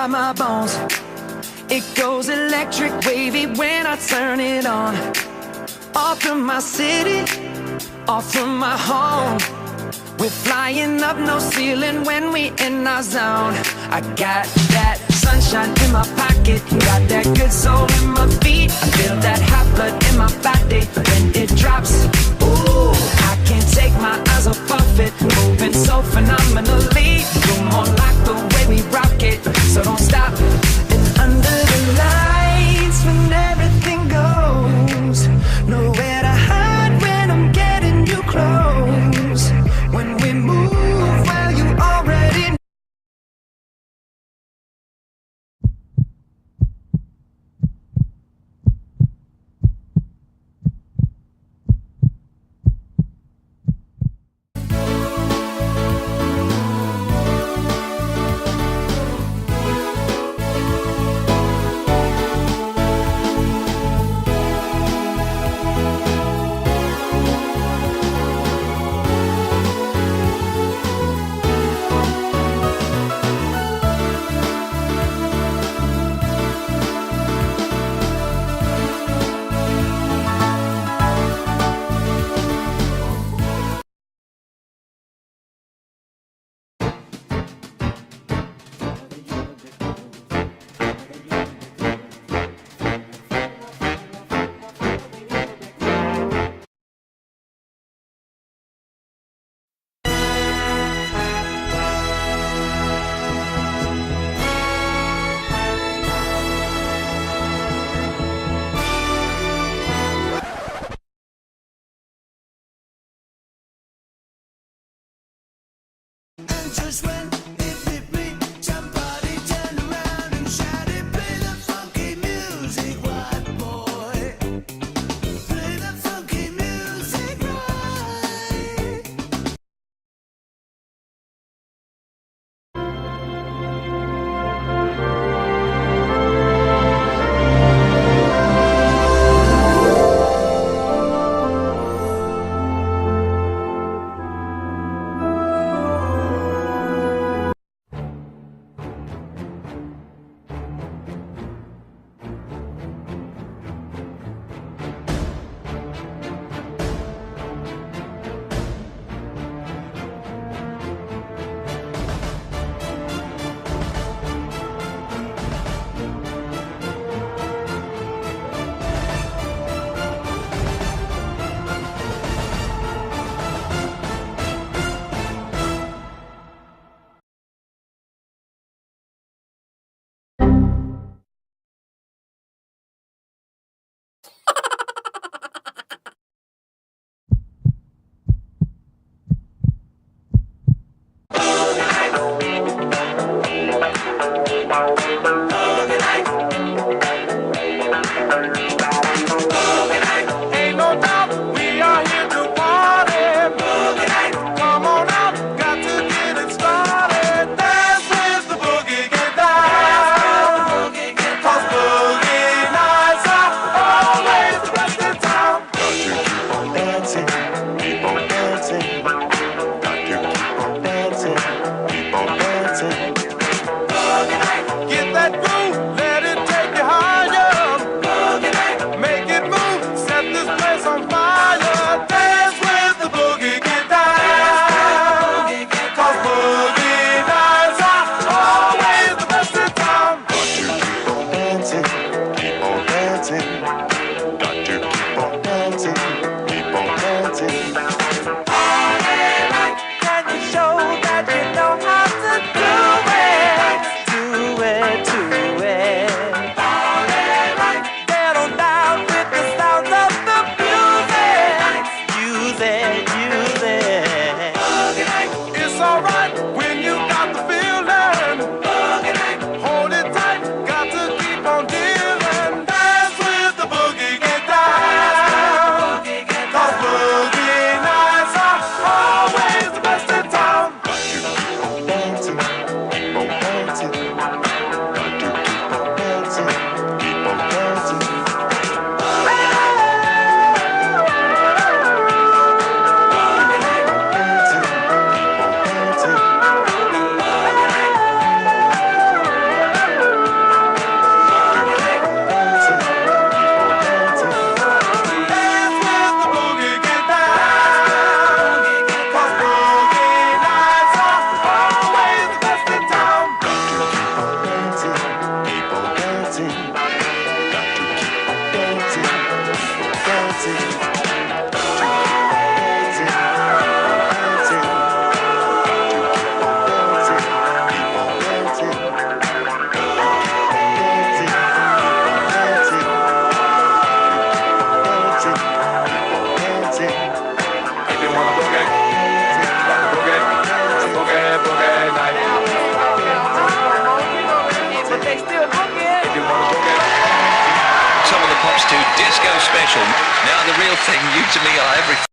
inside my bones. It goes electric wavy when I turn it on. Off from my city, off from my home. We're flying up, no ceiling when we in our zone. I got that sunshine in my pocket, got that good soul in my feet. I feel that hot blood in my body when it drops. Ooh, I can't take my eyes off of it, moving so phenomenally. You're more like the way we rock it, so don't stop. And under the lights when everything goes, nowhere to hide when I'm getting you close. When we move, well, you already know. Just when it hit me, somebody turn around and shout it. Play the funky music, white boy. Play the funky music right. Ain't no doubt we are here to party. Come on out, got to get it started. Dance with the boogie, get down. 'Cause boogie nights are always the best in town. Got to keep on dancing, keep on dancing. Got to keep on dancing, keep on dancing. Get that groove, let it take you higher. Make it move, set this place on fire. Dance with the boogie, get down. 'Cause boogie nights are always the best in town. Got to keep on dancing, keep on dancing. Got to keep on dancing, keep on dancing. Can you show that you know how to do it? Do it, do it. If you wanna boogie, boogie night. But they still boogie. If you wanna boogie. Some of the pops do disco special. Now the real thing, you to me are everything.